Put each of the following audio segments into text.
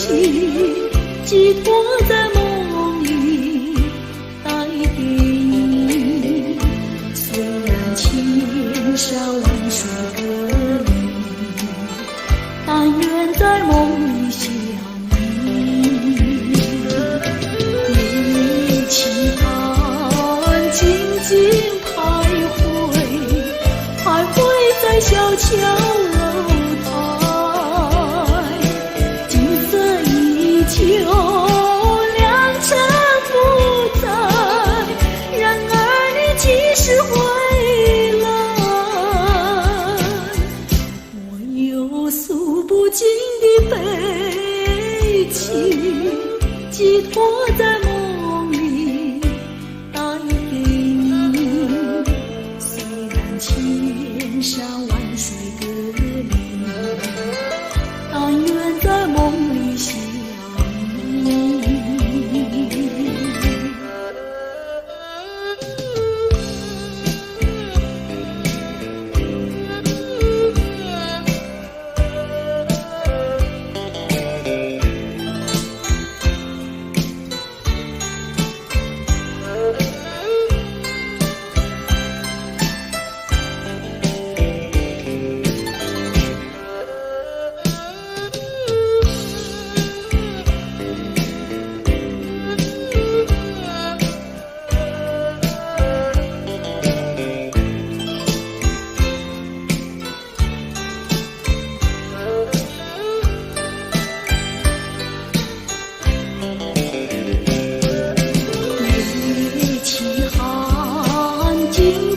情寄托在梦里带给你，虽然千山万水隔离，但愿在梦里相遇。夜棋盘静静徘徊，徘徊在小桥楼台，景色依旧，良辰不在，然而你几时回来？我有诉不尽的悲情，寄托在梦里带给你，虽然千山万水隔离，但愿在梦里相遇。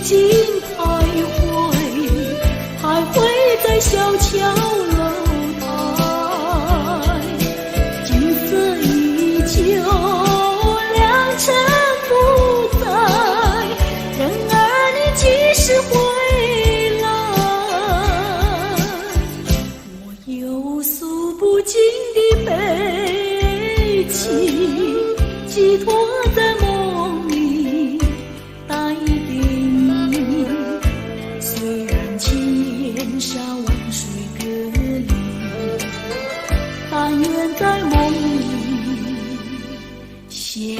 静徘徊，徘徊在小桥楼台，景色依旧，良辰不在，然而你几时回来？我有诉不尽的悲情，寄托在梦里带给你，虽然千山万水隔离，但愿在梦里相遇。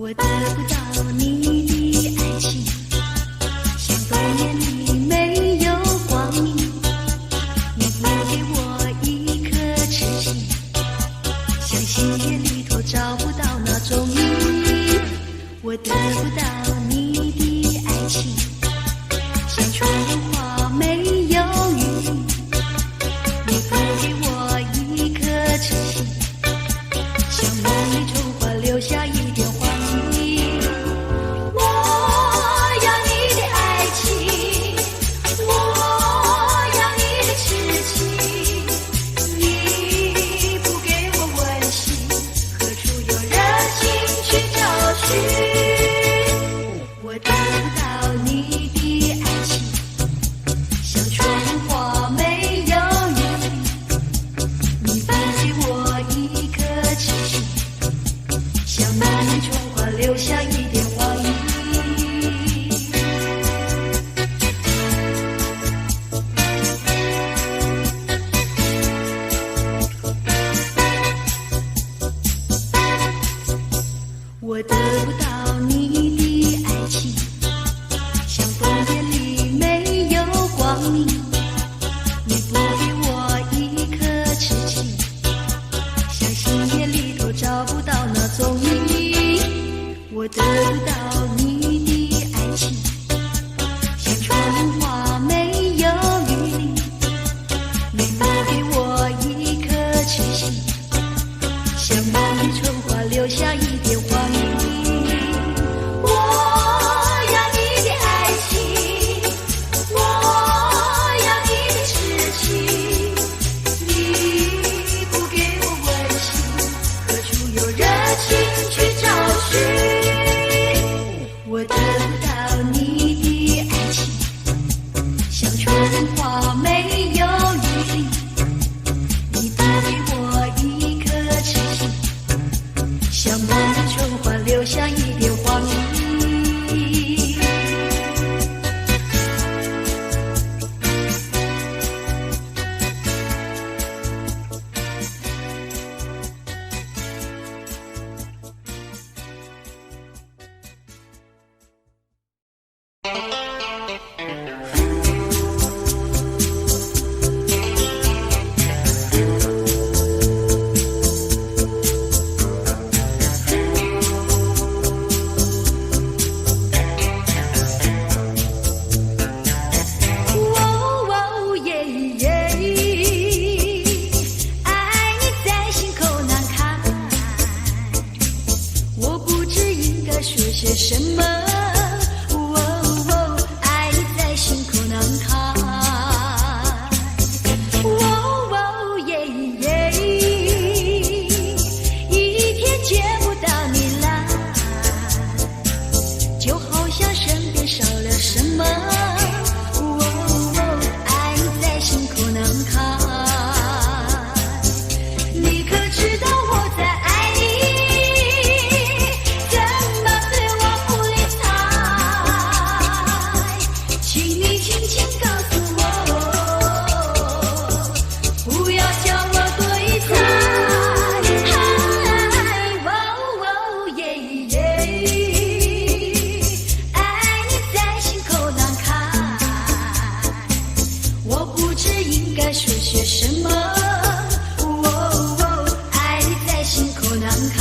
我得不到你的爱情，像冬夜里没有光明，你不给我一颗痴心，像星夜里头找不到那种意义。我得不到你的爱情，像春花没有雨淋，你不给我一颗痴心，像梦里春花留下一点花。我得不到你的爱情，像春花没有雨淋，你不给我一颗痴心，像梦里春花留下一点黄意。我得不到你的爱情，像冬夜里没有光明，你不给我一颗痴情，像星夜里头找不到那种意义。我得不到你的爱情，像春花没有雨淋，你不给我一颗痴心，像梦里春花留下一点黄意。去找什么？爱你在心口难开。一天见不到你来，就好像身边少了什么。爱你在心口难开。你可知道我在爱你？怎么对我不理睬？请你轻轻告诉我，不要叫我对猜。爱你在心口难开，我不知应该说些什么。爱你在心口难开。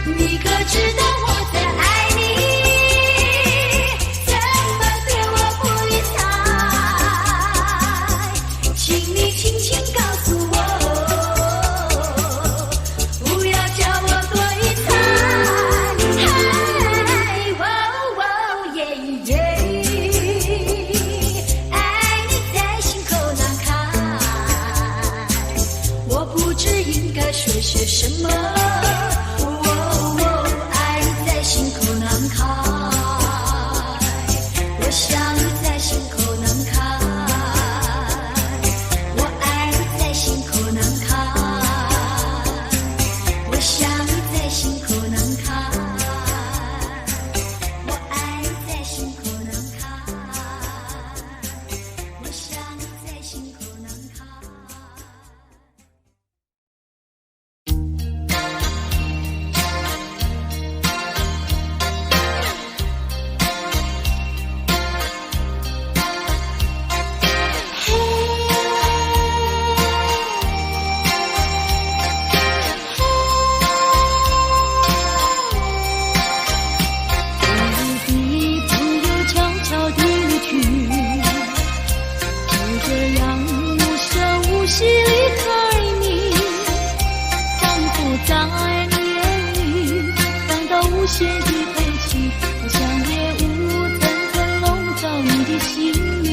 你可知道我在爱你？怎么对我不理睬？请你轻轻告诉我，不要叫我对猜。爱你在心口难开，我不知应该说些什么。心口难开，我想你在心口难开，我爱你在心口难开，我想你在心口难开，我爱你在心口难开，我想你在心口难开。无限的悲戚，我想夜雾层层笼罩你的心灵。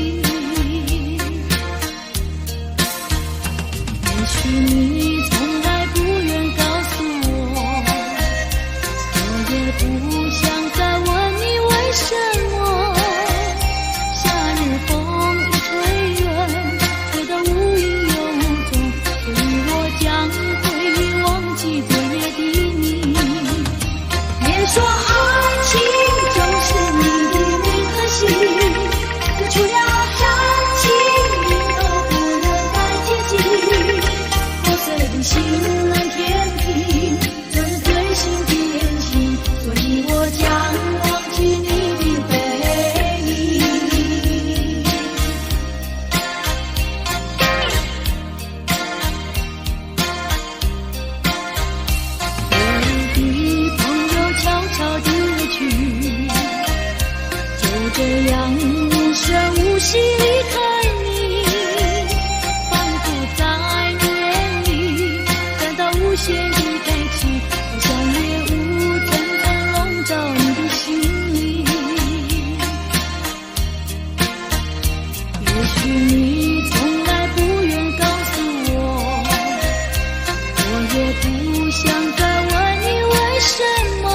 也许你从来不愿告诉我，我也不想再问你为什么。夏日风一吹远，吹得无影又无踪，所以我将会忘记昨夜的你。别说爱情就是你的名和姓，可除了感情，你都不能太接近。破碎的心难填平，这是最新的恋情，所以我将忘记你的背影。悄地离去，就这样无声无息离开你，仿佛在你眼里感到无限的悲戚，好像夜雾层层笼罩你的心灵。也许你从来不愿告诉我，我也不想再问你为什么。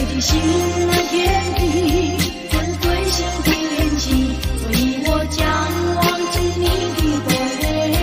的心难填平，这是最新的恋情，所以我将忘记你的背影。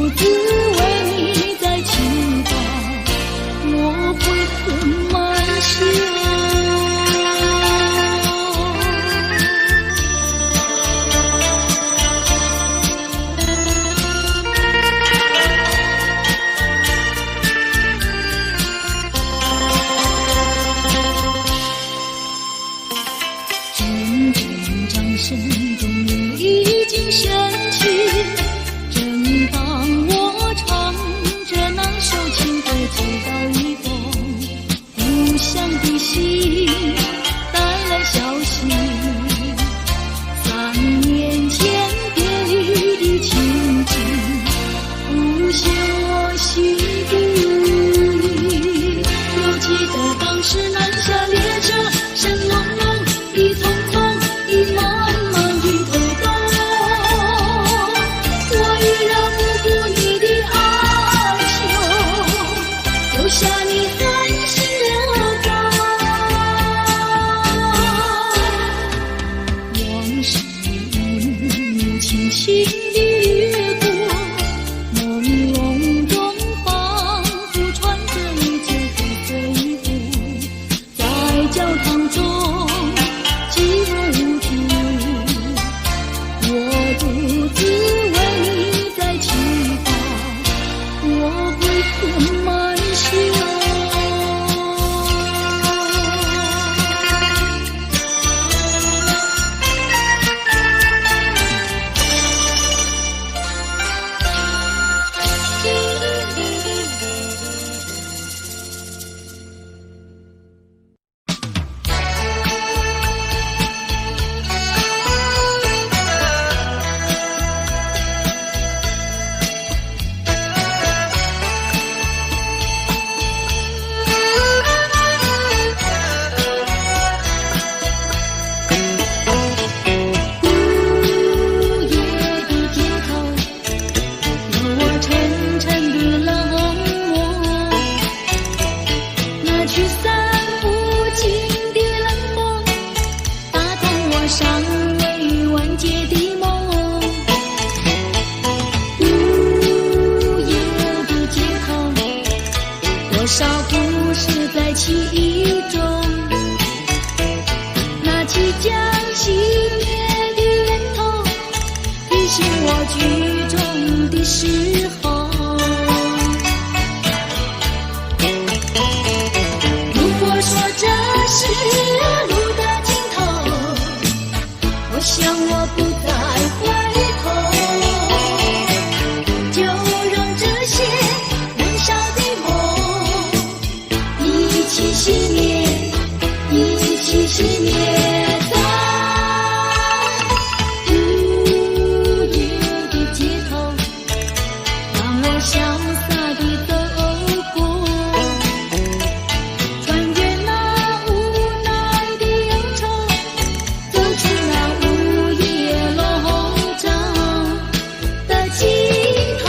自为你在祈祷，我会很慢些。阵阵掌声中你已经深去，正当我唱着那首情歌，接到一封故乡的信，带来消息，3年前别离的情景浮现我心底。又记得当时南下列车声隆隆一匆匆一慢慢的推动，我依然不顾你的哀求，留下你狠心流放。往事一幕轻轻地掠过，朦胧中仿佛穿着一件黑色衣服，在教堂中寂寞无助，我独自为你在祈祷，我会很慢些。多少故事在记忆中，那即将熄灭的源头，提醒我剧中的时候。如果说这是路的尽头，我想我不再回头，就让这些燃烧的梦一起熄灭，一起熄灭在午夜的街头，让我潇洒地走过，穿越那无奈的忧愁，走出那午夜笼罩的尽头。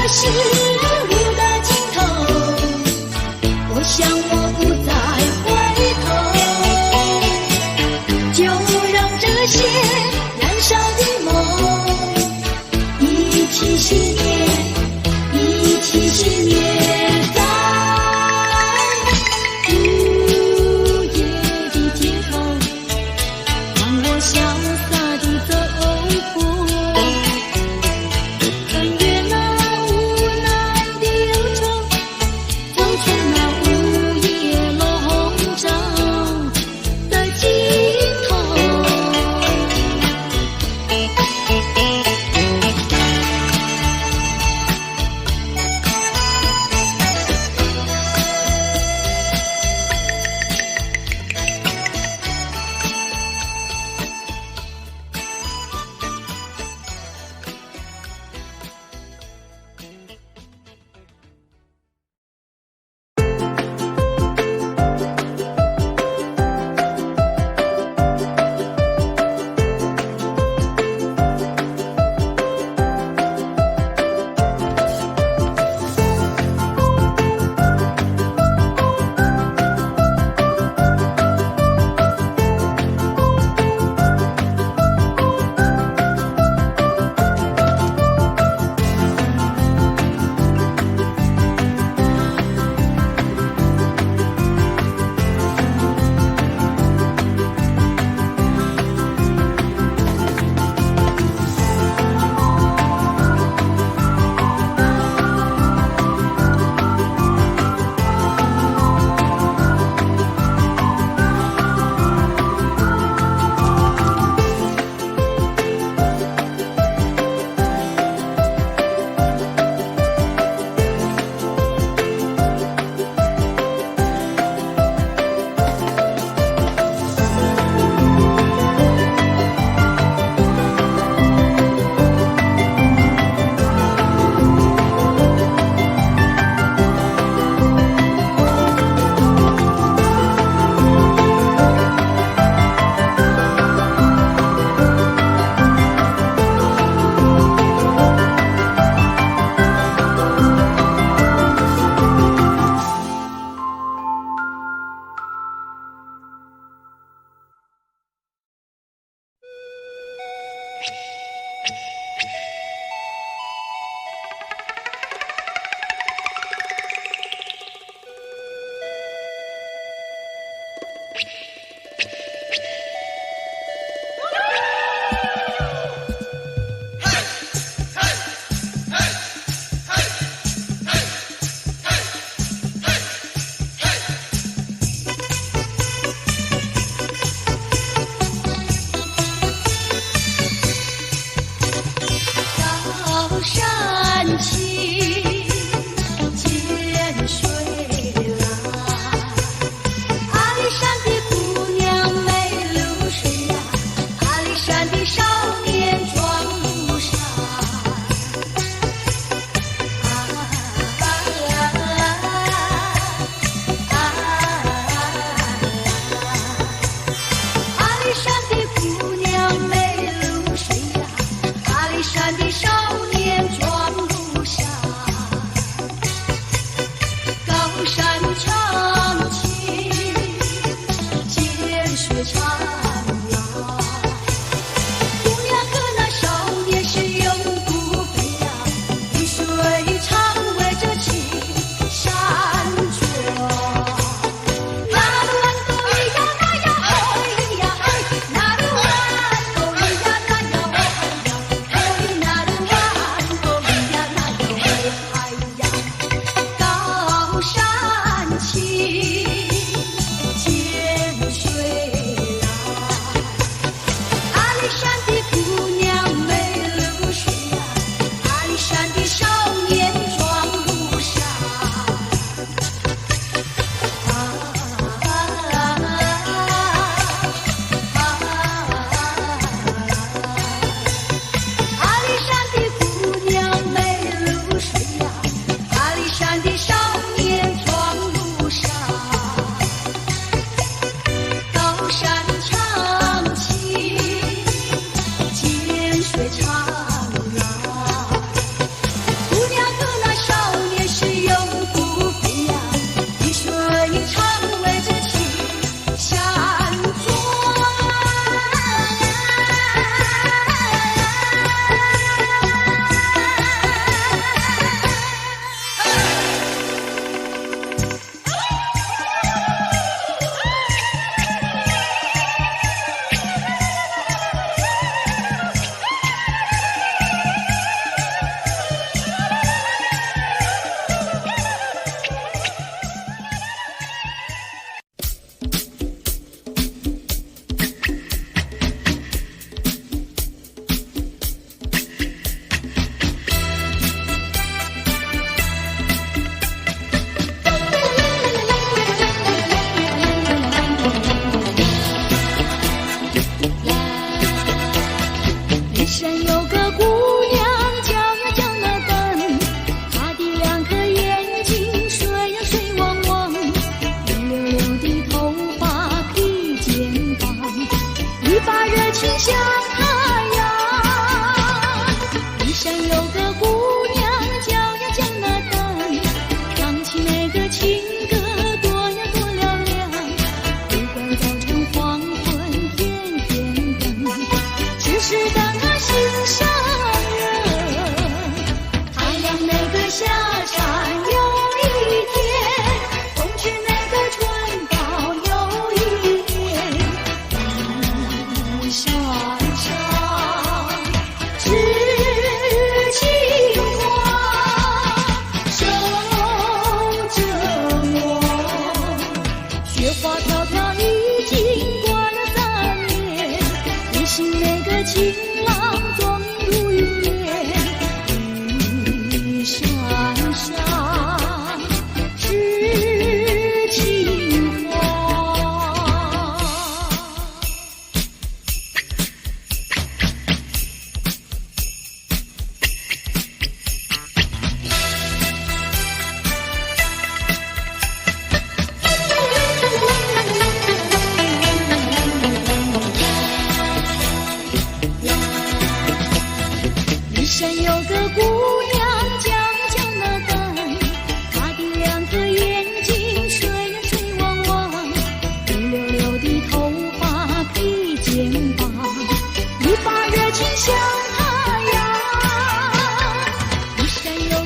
是路的尽头，我想我不再回头，就让这些燃烧的梦一起熄灭，一起熄灭在午夜的街头，让我潇洒地走过，穿越那无奈的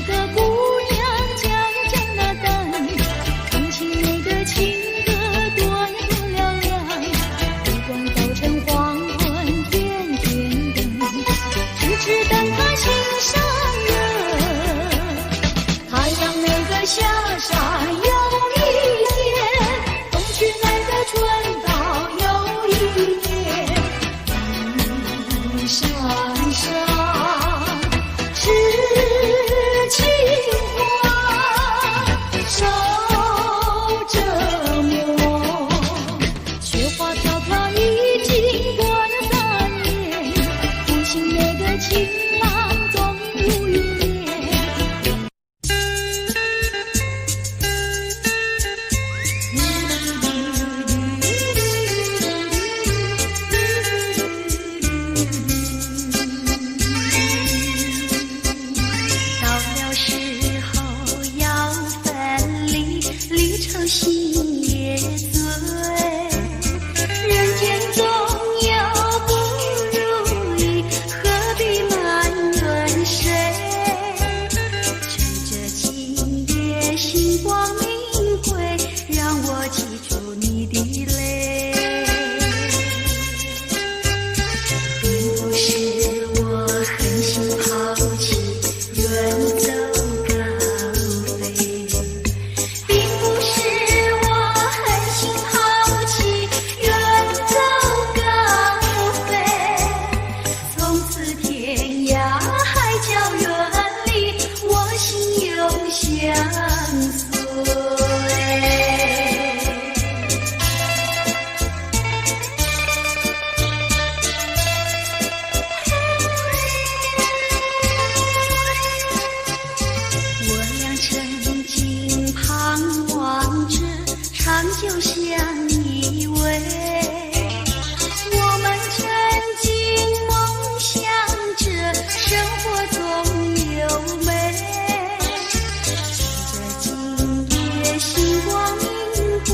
个姑娘将将那灯，唱起你的情歌多呀多嘹亮。月光早晨黄昏点点灯，痴痴等他心上人。太阳那个下山有一天，冬去那个春到有一天。山上是青花守着梦，雪花飘飘已经过了3年，不信那个情郎终无云烟。到了时候要分离，离愁心也醉。人间总有不如意，何必埋怨谁？趁着今夜星光明辉，让我记住你的泪。并不是我狠心抛弃，远走高飞，并不是我狠心抛弃，远走高飞。从此天涯海角远离，我心永相随。我俩曾经盼望着长久相依偎，我们曾经梦想着生活总有美。趁着今夜星光明辉，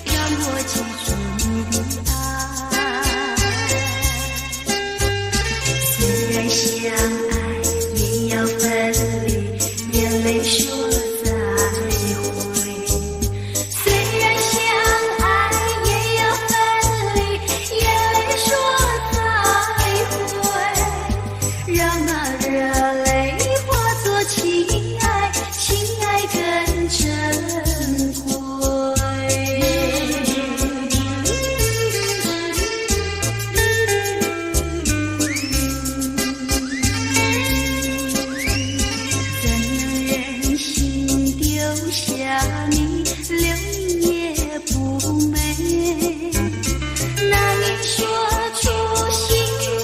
让我记住你的爱。虽然相爱也要分离，眼泪说再会。虽然相爱也要分离，眼泪说再会。让那热泪化作情爱，情爱更珍怎能忍心丢下你，留你也不美。那年说出心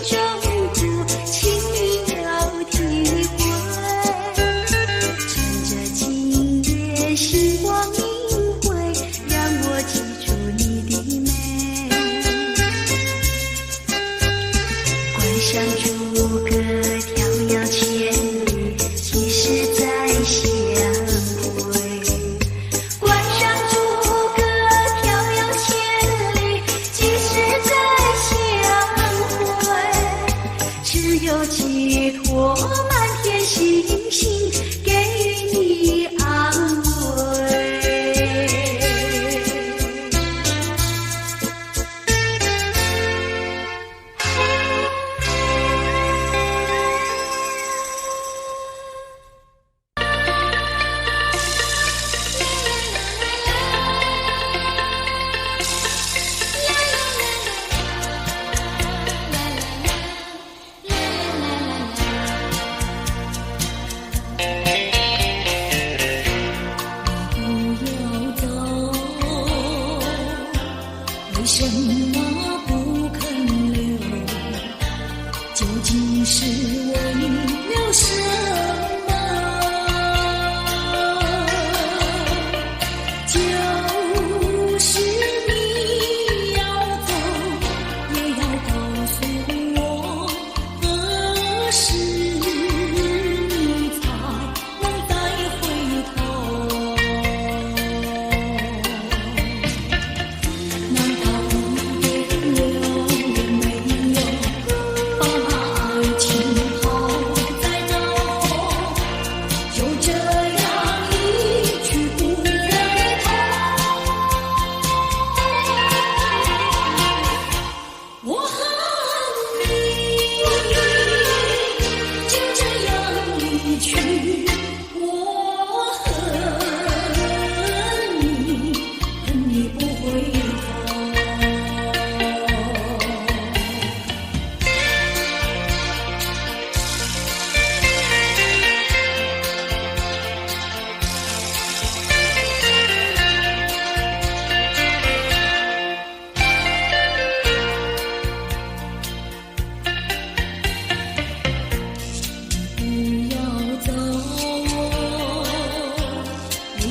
中苦，请你要体会。趁着今夜星光明辉，让我记住你的美。关上诸葛迢遥千里，几时再相会？关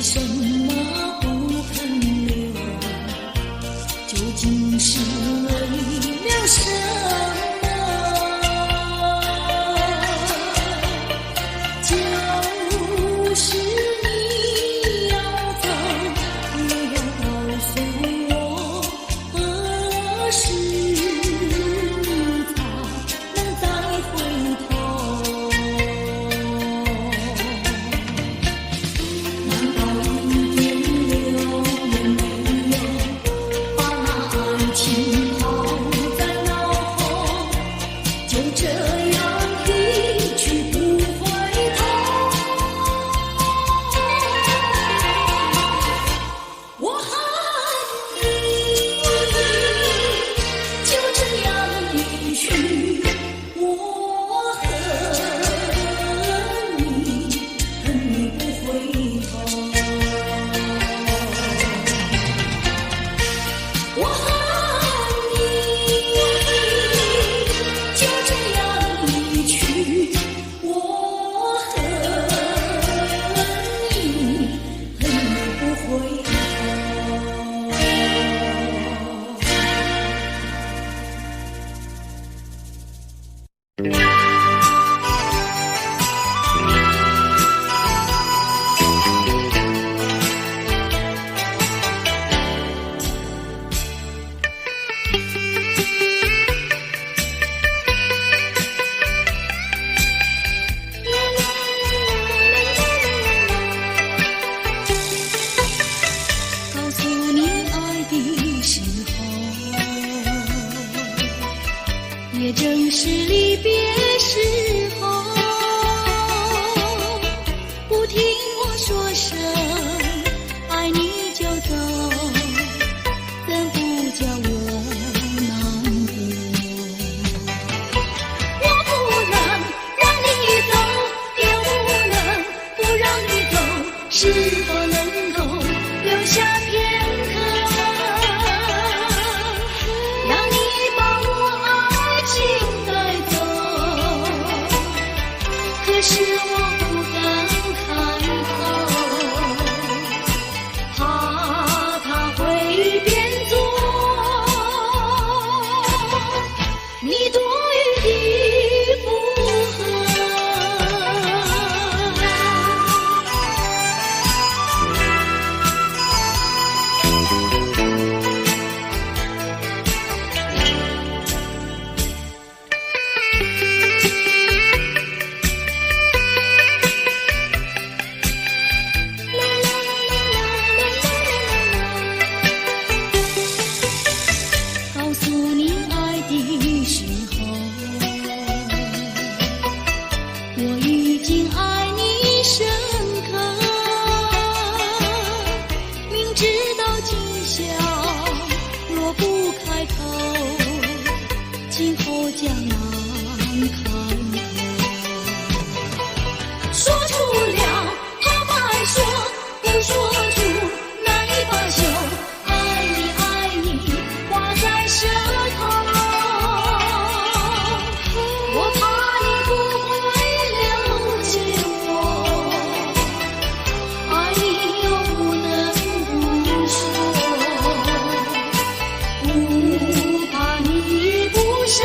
什么不肯留？究竟是为了什么？就是你要走，也要告诉我，何时你才能再回头？难道一点留也没有，把那爱情抛在脑后，就这样一去不回头？我恨你，就这样一去，我恨你，恨你不回头。我恨你，就这样一去，我恨你，恨你不回头。告诉你爱的时候，也正是离别时候。不听我说声爱你就走，怎不叫我难过？我不能让你走，也不能不让你走，是否能够留下片刻，让你把我爱情带走？可是我不敢开口，怕它会变作你多余的负荷。告诉你爱的时候，我已经爱你深刻，明知道今宵若不开口，今后将难开口。说出了怕白说，不说出难以罢休。爱你爱你挂在舌头，我怕你不会了解我，爱你又不能不说，不怕你不舍，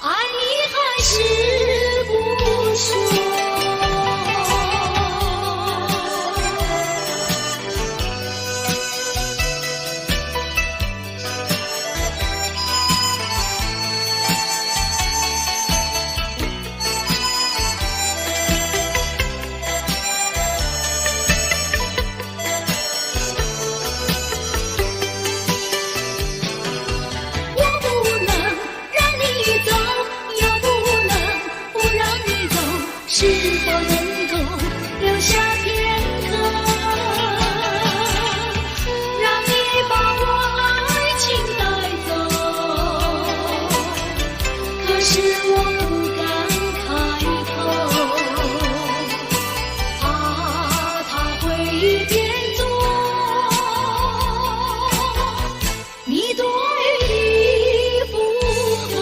爱你还是不说。我不能让你走，也不能不让你走，是否能够留下片刻，让你把我爱情带走？可是我不敢开口，怕它会变作你多余的负荷。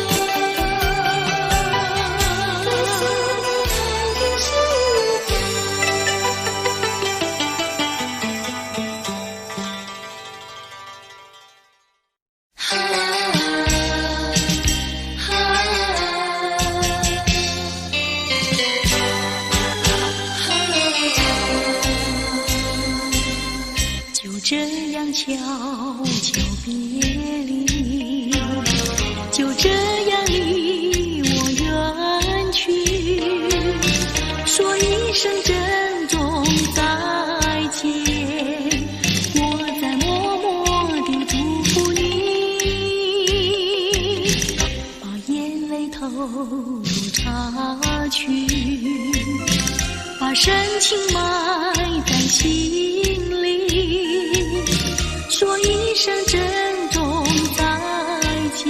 悄悄别离，就这样离我远去，说一声珍重再见，我在默默地祝福你，把眼泪投入茶去，把深情埋在心里，说一声珍重再见，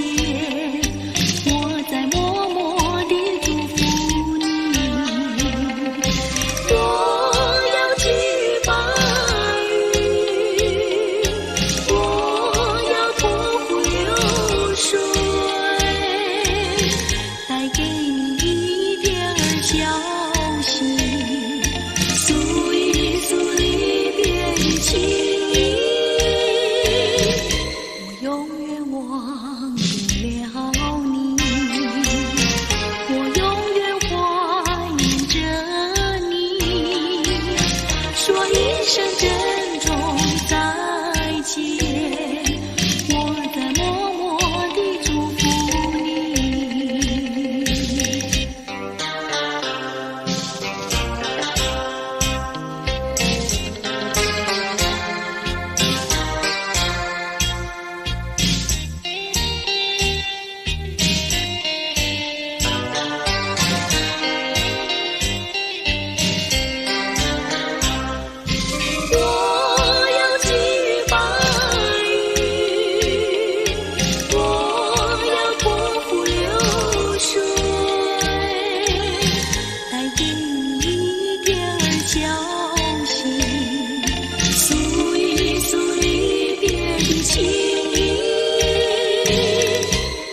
我在默默地祝福你。我要寄予白羽，我要托付流水，带给你一点儿消息，诉一诉离别的情意。永远忘不了你，我永远怀念着你，说一声珍重再见，我在默默地祝福你。我要寄予白羽，我要托付流水，带给你一点儿消息，诉一诉离别的情意。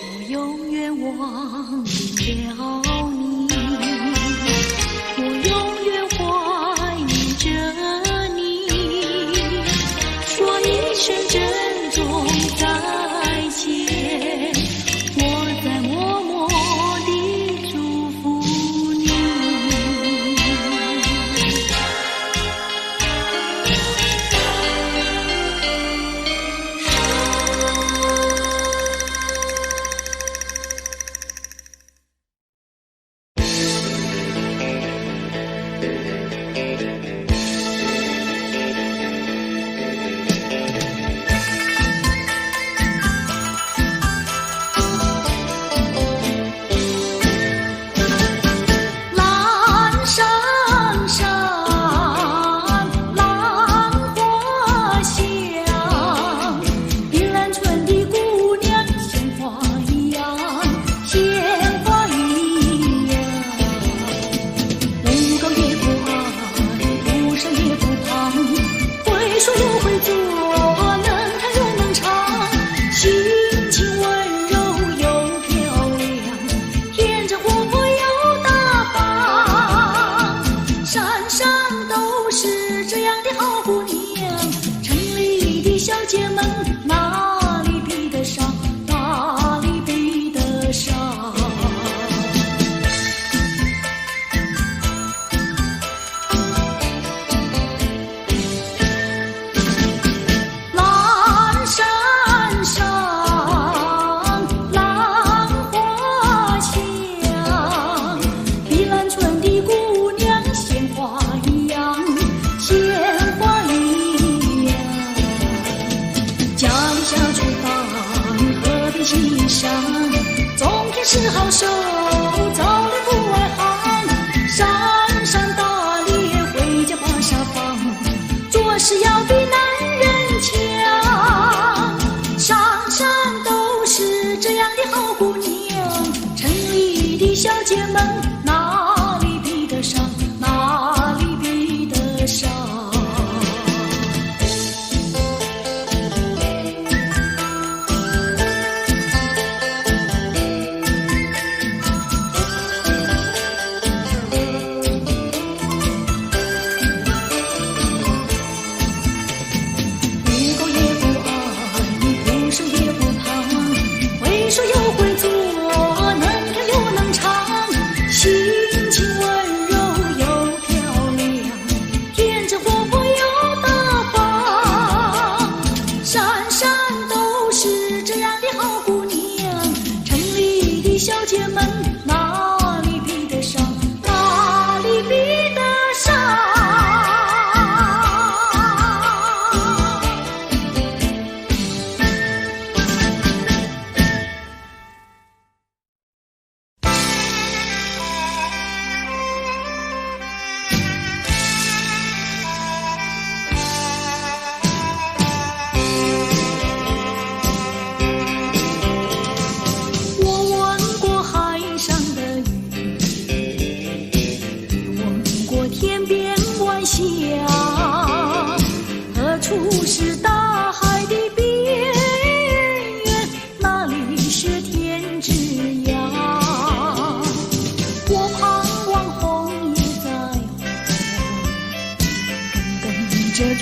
我永远忘不了你，我永远怀念着你，说一声珍重再见，我在默默地祝福你。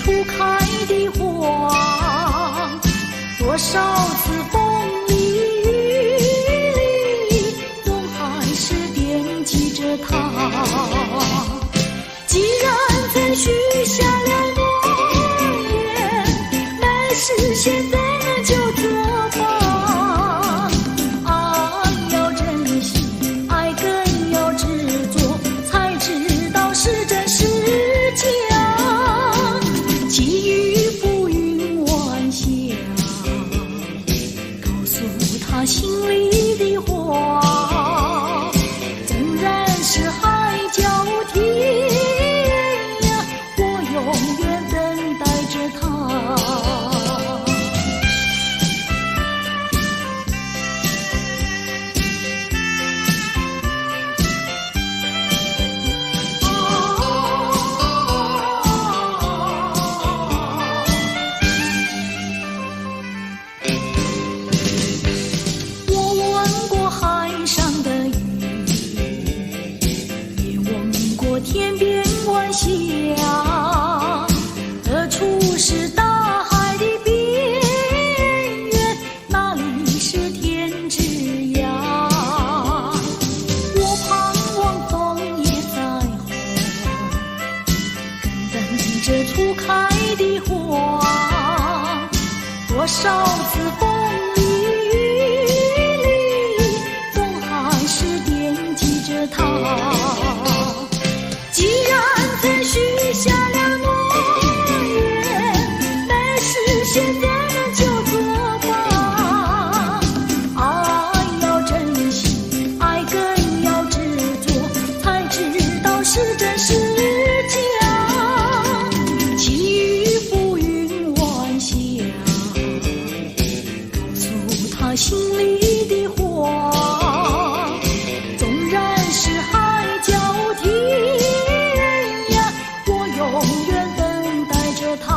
初开的花，多少次风里雨里，总还是惦记着她。既然曾许下了诺言，没实现怎么就作罢？爱要珍惜，爱更要执着，才知道是真是假。寄予浮云晚霞，告诉他心里的话，纵然是海角天涯，我永远等待着他。天边晚霞，何处是大海的边缘？哪里是天之涯？我盼望枫叶再红，更等着初开的花。多少次风里雨里，总还是惦记着他。既然曾许下了诺言，没实现怎么就作罢？爱要珍惜，爱更要执着，才知道是真是假。寄予浮云晚霞，告诉他心里的话，纵然是海角天涯，永远等待着他。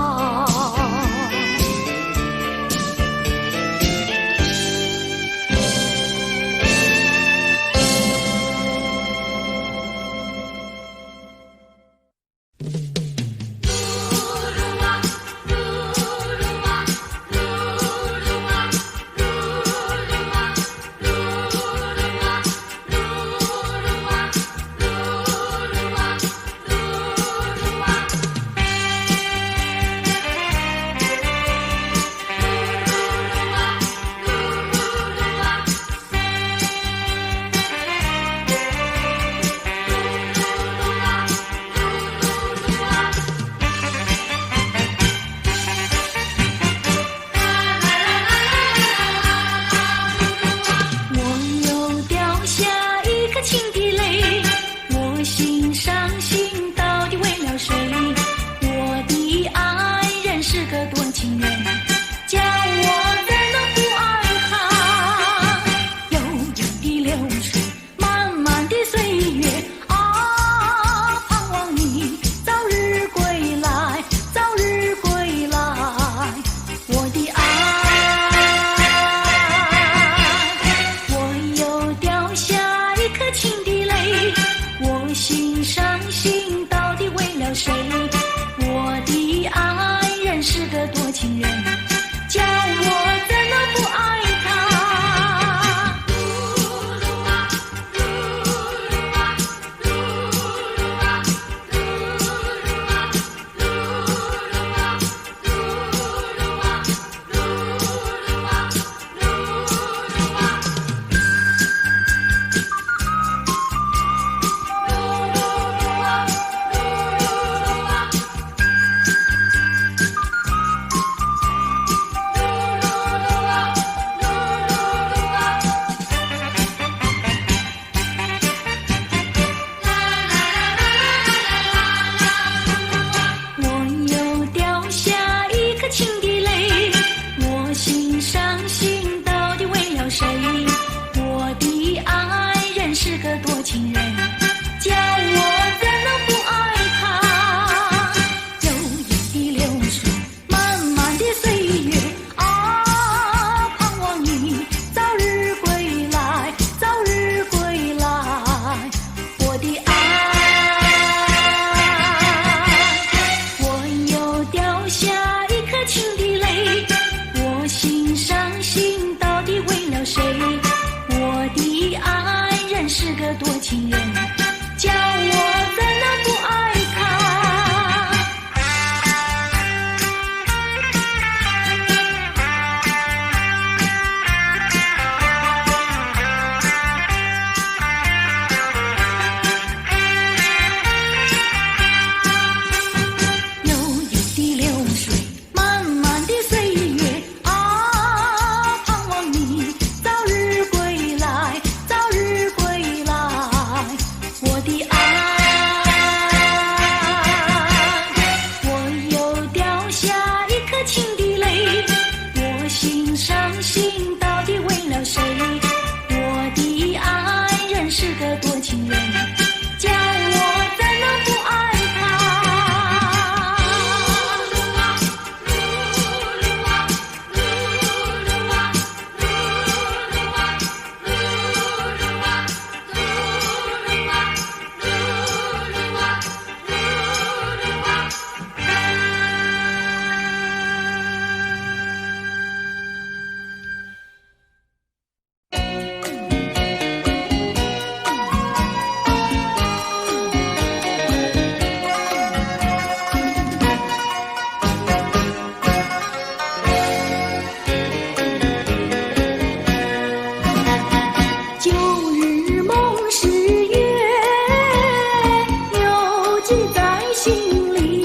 记在心里，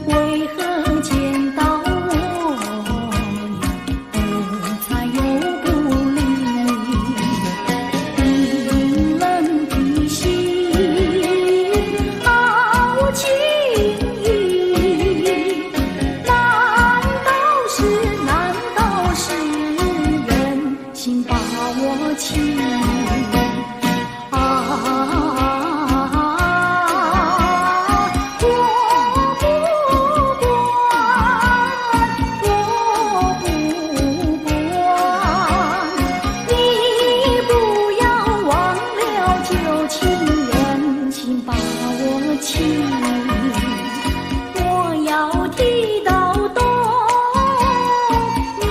为何见到我不睬又不理？冰冷的心，好轻易。难道是人心把我欺？我要提到东，你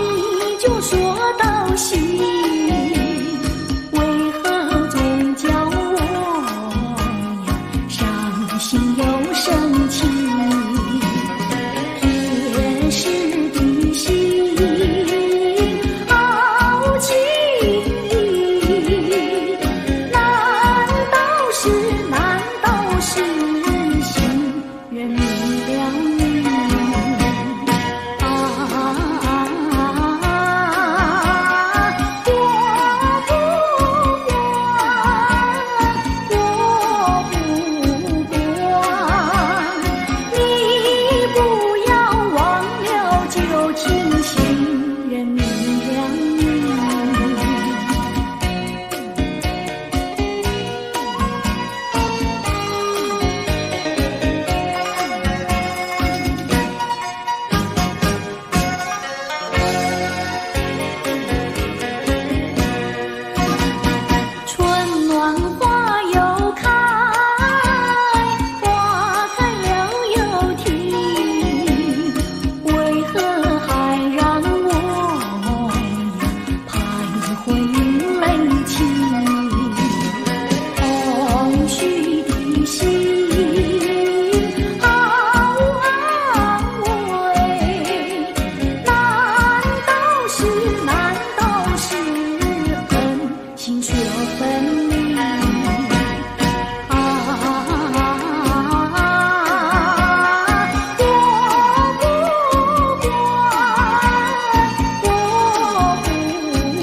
就说到西，为何总叫我呀伤心又生气？铁石的心，好轻易。难道是心人明了你？我不管，你不要忘了旧情，心人明了你。春暖花又开，花开了又停，为何还让我呀徘徊于泪情？空虚的心，好安慰。难道是恨心说分离？我不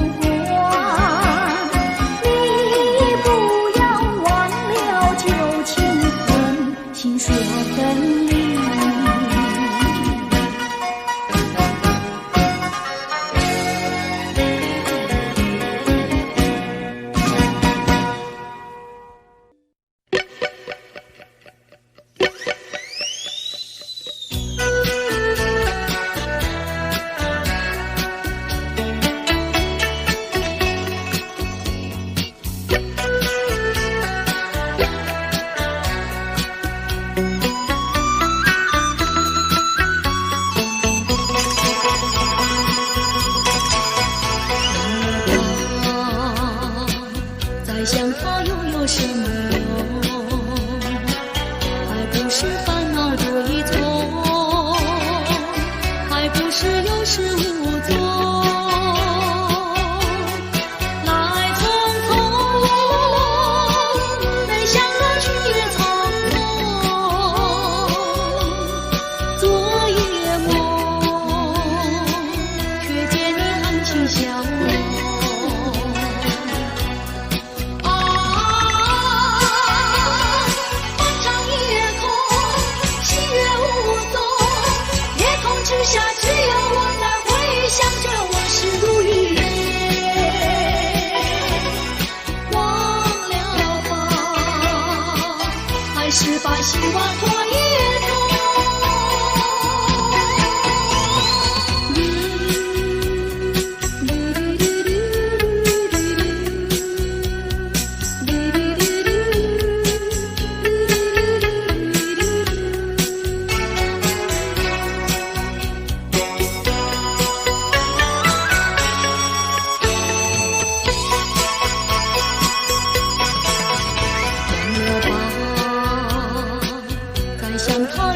管，你不要忘了旧情，恨心说分离。再想他又有什么用？还不是烦恼堆丛，还不是有始无终。来匆匆，没想过去也匆匆。昨夜梦，却见你含情笑容。之下只有我在回想着往事如雨忘了吧，还是把心往脱一脱。想他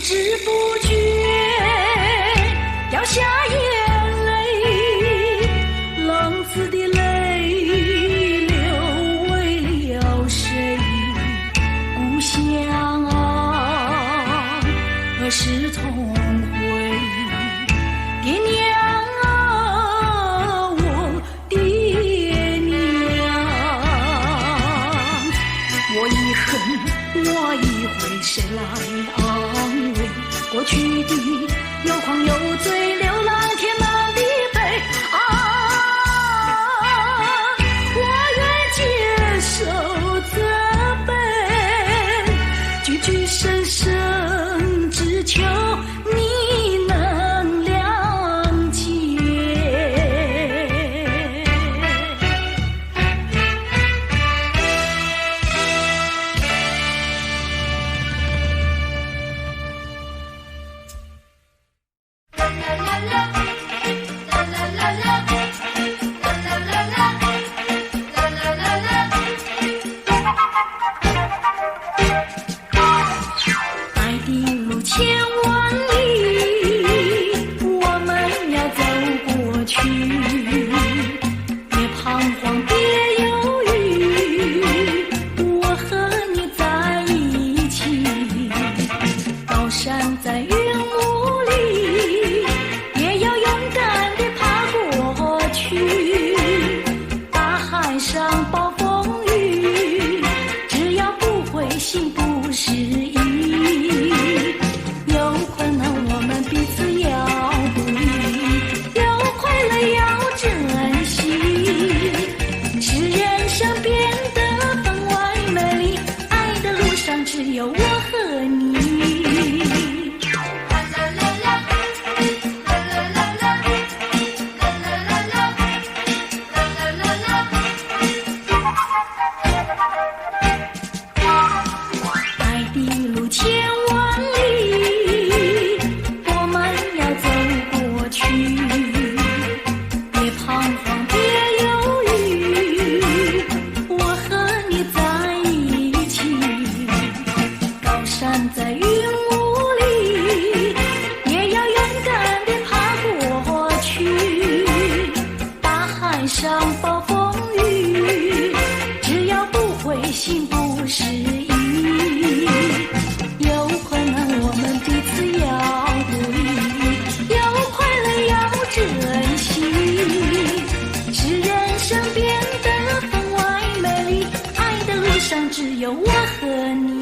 知不觉掉下眼泪，浪子的泪流为了谁？故乡啊，何时重回？爹娘啊，我爹娘，我一恨，我一悔，谁来安慰？过去的有狂有罪，流浪天茫地北啊！我愿接受责备，句句声声只求你能谅解。爱的路千万里，我们要走过去，别彷徨，别犹豫，我和你在一起。高山在云雾里，也要勇敢地爬过去。大海上暴风雨，只要不灰心不失意。有困难我们彼此要鼓励，有快乐要珍惜，使人生变得分外美丽。爱的路上只有我和你。爱的路千万里，我们要走过去，别彷徨，别犹豫，我和你在一起。高山在云雾里，也要勇敢地爬过去。大海上暴风雨，只要不灰心不失意。有困难我们彼此要鼓励，有快乐要珍惜，使人生变得分外美丽。爱的路上只有我和你。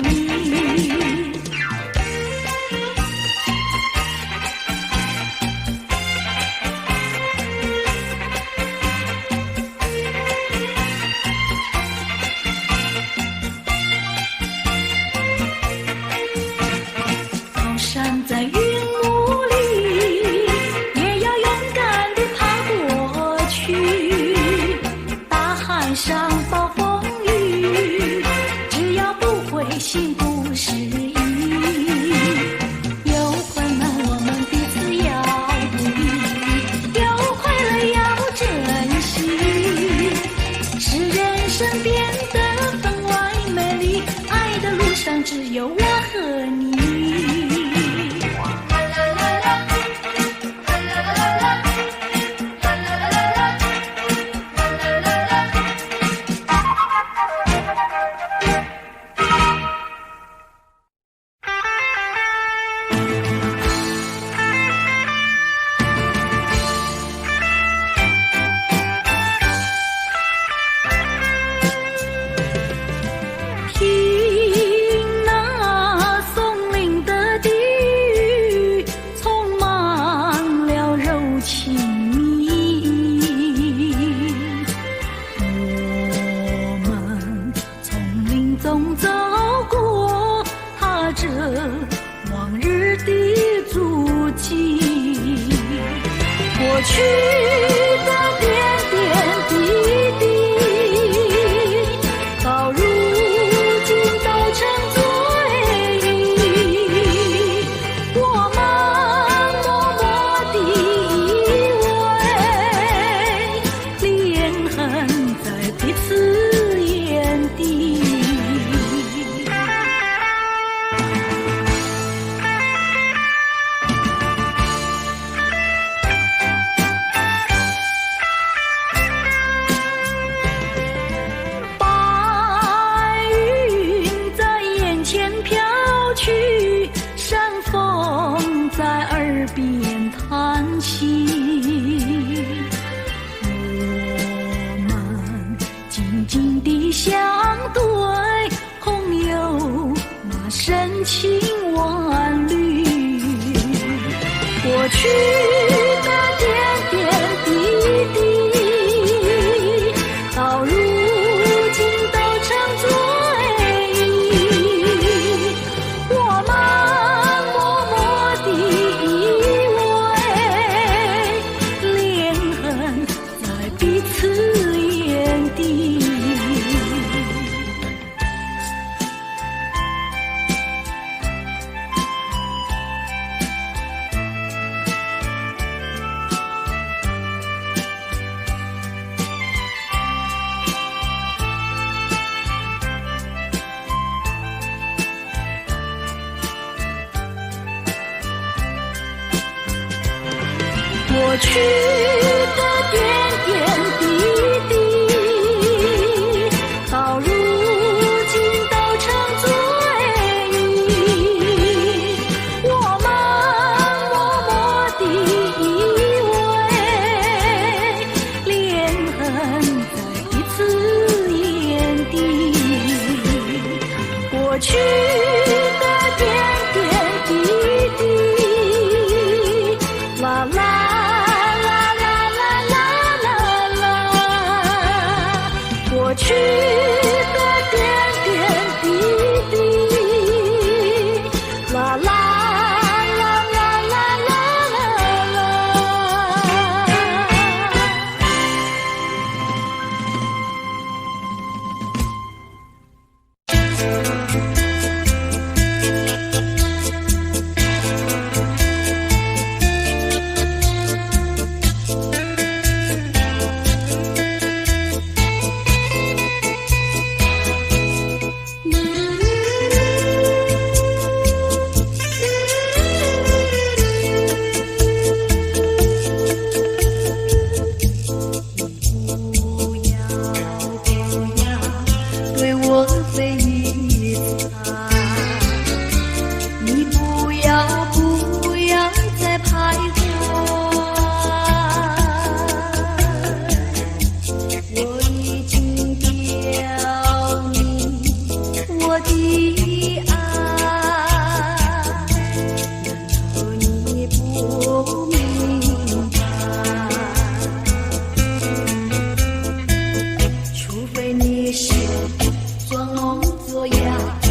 高山在云雾里，也要勇敢地爬过去。大海上暴风雨，只要不灰心不失意。有困难我们彼此要鼓励，有快乐要珍惜，使人生变得分外美丽。爱的路上只有我和你。听那松林的低语，充满了柔情蜜意。我们从林中走过，踏着往日的足迹，过去的点点滴滴，到如今都成追忆。我们默默地依偎，恋恨在彼此眼底。情万缕，过去的点点滴滴，到如今都成追忆。我们默默地依偎，恋恨在彼此眼底。过去的点点滴滴，到如今都成追忆。我们默默地依偎，恋恨在彼此眼底。过去的点点滴滴，啦啦。过去的点点滴滴，啦啦啦啦啦啦啦。除非你是装聋作哑。